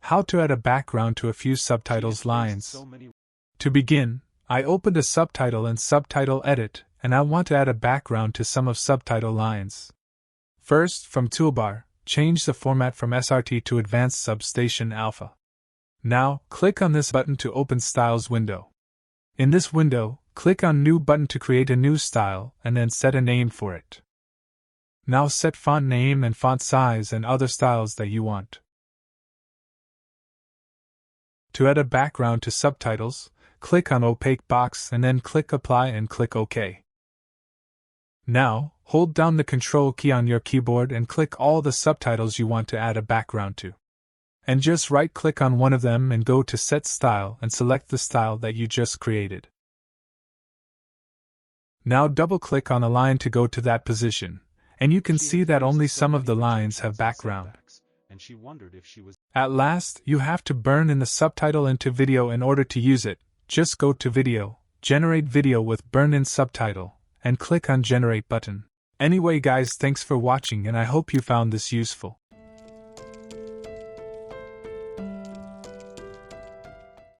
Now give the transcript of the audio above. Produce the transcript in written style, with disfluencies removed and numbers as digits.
How to add a background to a few subtitles lines. To begin, I opened a subtitle in Subtitle Edit, and I want to add a background to some of subtitle lines. First, from toolbar, change the format from SRT to Advanced Substation Alpha. Now, click on this button to open Styles window. In this window, click on New button to create a new style and then set a name for it. Now set font name and font size and other styles that you want. To add a background to subtitles, click on Opaque box and then click Apply and click OK. Now, hold down the Ctrl key on your keyboard and click all the subtitles you want to add a background to. And just right-click on one of them and go to Set Style and select the style that you just created. Now double-click on a line to go to that position, and you can see that only some of the lines have background. At last, you have to burn in the subtitle into video in order to use it. Just go to Video, Generate Video with Burn in Subtitle, and click on Generate button. Anyway guys, thanks for watching and I hope you found this useful.